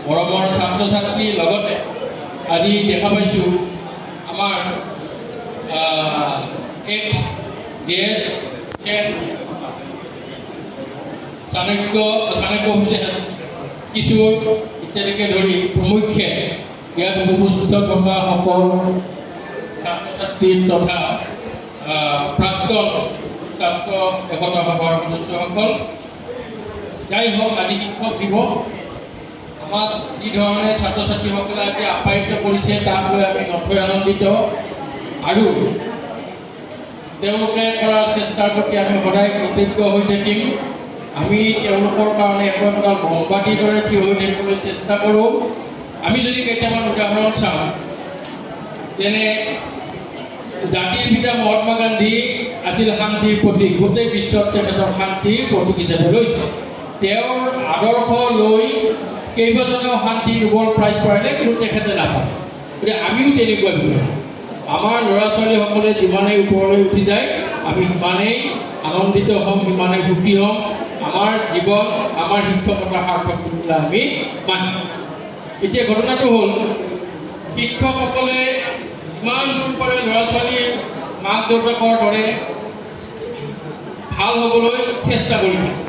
মৰমৰ ছাত্ৰ ছাত্ৰীৰ লগতে আজি দেখা পাইছোঁ আমাৰ এক্স JS চাণক্য হুছেইন কিশোৰ ইত্যাদিকে ধৰি প্ৰমুখ্যে ইয়াত উপস্থিত থকা সকল ছাত্ৰ ছাত্ৰী তথা প্ৰাক্তন ছাত্ৰ একতা সভাৰ সদস্যসকল, যাই হওক আজি শিক্ষক দিৱস আমাক যি ধৰণে ছাত্ৰ ছাত্ৰীসকলে আজি আপ্যায়িত কৰিছে তাক লৈ আমি নথৈ আনন্দিত আৰু তেওঁলোকে কৰা চেষ্টাৰ প্ৰতি আমি সদায় কৃতজ্ঞ হৈ থাকিম। আমি তেওঁলোকৰ কাৰণে একদম মমবাতিৰ দৰে থিয় হৈ থাকিবলৈ চেষ্টা কৰোঁ। আমি যদি কেইটামান উদাহৰণ চাওঁ, যেনে জাতিৰ পিতা মহাত্মা গান্ধী আছিল শান্তিৰ প্ৰতীক, গোটেই বিশ্বত তেখেতৰ শান্তিৰ প্ৰতীক হিচাপে লৈছে। তেওঁৰ আদৰ্শ লৈ কেইবাজনেও শান্তি নোবেল প্ৰাইজ পাইলে, কিন্তু তেখেতে নাপায়। গতিকে আমিও তেনেকুৱা বিষয়, আমাৰ ল'ৰা ছোৱালীসকলে যিমানেই ওপৰলৈ উঠি যায় আমি সিমানেই আনন্দিত হ'ম, সিমানেই সুখী হ'ম। আমাৰ জীৱন, আমাৰ শিক্ষকতা সাৰ্থক বুলি আমি মানিম। এতিয়া ঘটনাটো হ'ল, শিক্ষকসকলে ইমান দূৰ পাৰে ল'ৰা ছোৱালীৰ মাক দেউতাকৰ দৰে ভাল হ'বলৈ চেষ্টা কৰি থাকে।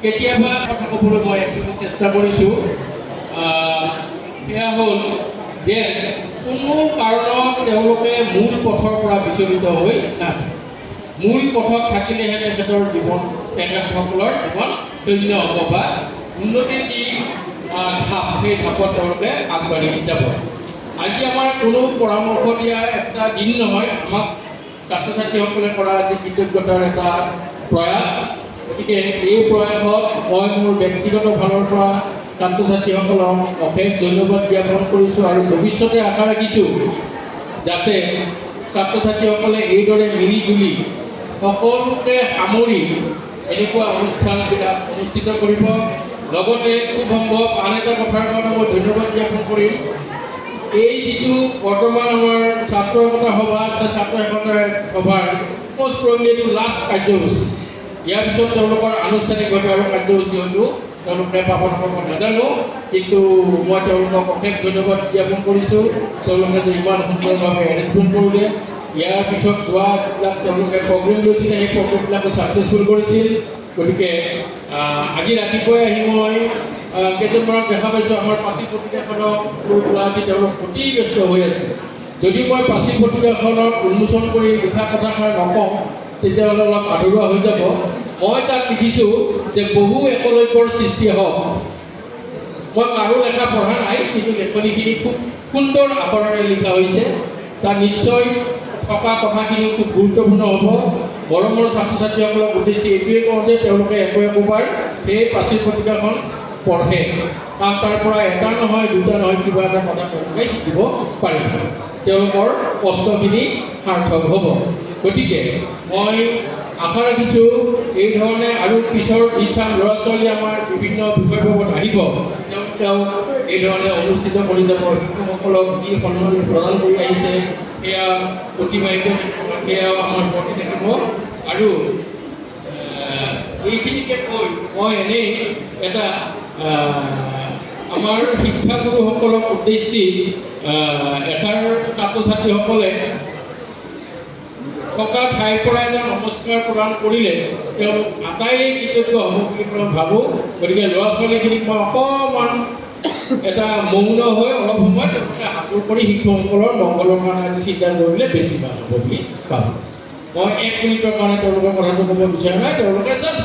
কেতিয়াবা কথা ক'বলৈ মই একচুৱেলি চেষ্টা কৰিছোঁ, সেয়া হ'ল যে কোনো কাৰণত তেওঁলোকে মূল পথৰ পৰা বিচলিত হৈ নাথাকে। মূল পথত থাকিলেহে তেখেতৰ জীৱন, তেখেতসকলৰ জীৱন ধন্য হ'ব বা উন্নতিৰ যি ঢাপ, সেই ঢাপত তেওঁলোকে আগবাঢ়ি যাব। আজি আমাৰ কোনো পৰামৰ্শ দিয়া এটা দিন নহয়, আমাক ছাত্ৰ ছাত্ৰীসকলে কৰা আজি কৃতজ্ঞতাৰ এটা প্ৰয়াস। গতিকে এই প্ৰয়াসত মই মোৰ ব্যক্তিগত ফালৰ পৰা ছাত্ৰ ছাত্ৰীসকলক অশেষ ধন্যবাদ জ্ঞাপন কৰিছোঁ আৰু ভৱিষ্যতে আশা ৰাখিছোঁ যাতে ছাত্ৰ ছাত্ৰীসকলে এইদৰে মিলি জুলি সকলোকে সামৰি এনেকুৱা অনুষ্ঠানবিলাক অনুষ্ঠিত কৰিব। লগতে খুব সম্ভৱ আন এটা কথাৰ কাৰণে মই ধন্যবাদ জ্ঞাপন কৰিম, এই যিটো বৰ্তমান আমাৰ ছাত্ৰ একতা সভা আছে, ছাত্ৰ একতা সভাৰ মষ্ট প্ৰবলি এইটো লাষ্ট কাৰ্যসূচী। ইয়াৰ পিছত তেওঁলোকৰ আনুষ্ঠানিকভাৱে আৰু কাৰ্যসূচী হয়তো তেওঁলোকে পাব নাপাব নাজানো, কিন্তু মই তেওঁলোকক অশেষ ধন্যবাদ জ্ঞাপন কৰিছোঁ। তেওঁলোকে যে ইমান সুন্দৰভাৱে এৰেঞ্জমেণ্ট কৰিলে, ইয়াৰ পিছত যোৱা যিবিলাক তেওঁলোকে প্ৰগ্ৰেম লৈছিলে সেই প্ৰগ্ৰেমবিলাকো ছাকচেছফুল কৰিছিল। গতিকে আজি ৰাতিপুৱাই আহি মই কেইজনমানক দেখা পাইছোঁ আমাৰ পাঁচি পত্ৰিকাখনক লৈ পেলাই আজি তেওঁলোক অতি ব্যস্ত হৈ আছে। যদি মই পাঁচি পত্ৰিকাখনক উন্মোচন কৰি লিখা কথাষাৰ নকওঁ তেতিয়াহ'লে অলপ আধৰুৱা হৈ যাব। মই তাত লিখিছোঁ যে বহু একলব্যৰ সৃষ্টি হওক। মই কাৰো লেখা পঢ়া নাই, কিন্তু লেখনিখিনি খুব সুন্দৰ আখৰেৰে লিখা হৈছে। তাত নিশ্চয় থকা কথাখিনি খুব গুৰুত্বপূৰ্ণ হ'ব। মৰমৰ ছাত্ৰ ছাত্ৰীসকলক উদ্দেশ্যে এইটোৱে কওঁ যে তেওঁলোকে একোবাৰ সেই পাঁচি পত্ৰিকাখন পঢ়ে, কাৰণ তাৰ পৰা এটা নহয় দুটা নহয় কিবা এটা কথা তেওঁলোকে শিকিব পাৰিব, তেওঁলোকৰ কষ্টখিনি সাৰ্থক হ'ব। গতিকে মই আশা ৰাখিছোঁ এই ধৰণে আৰু পিছৰ যি চাম ল'ৰা ছোৱালী আমাৰ বিভিন্ন বিষয়বোৰত আহিব, তেওঁ এই ধৰণে অনুষ্ঠিত কৰি যাব। শিক্ষকসকলক যি সন্মান প্ৰদান কৰি আহিছে সেয়া অতিবাহিত, সেয়াও আমাৰ ঘৰতে থাকিব। আৰু এইখিনিকে কৈ মই এনেই এটা আমাৰ শিক্ষাগুৰুসকলক উদ্দেশ্যি এটাৰ ছাত্ৰ ছাত্ৰীসকলে থকা ঠাইৰ পৰা এটা নমস্কাৰ প্ৰদান কৰিলে তেওঁলোক আটাইয়ে কৃতজ্ঞ হ'ব বুলি মই ভাবোঁ। গতিকে ল'ৰা ছোৱালীখিনিক মই অকণমান এটা মৌন হৈ অলপ সময় তেওঁলোকে আঁতৰ কৰি শিক্ষকসকলৰ মংগলৰ কাৰণে আজি চিন্তা কৰিলে বেছি ভাল হ'ব বুলি ভাবোঁ। মই 1 মিনিটৰ কাৰণে তেওঁলোকৰ কথাটো ক'ব বিচৰা নাই, তেওঁলোকে জাষ্ট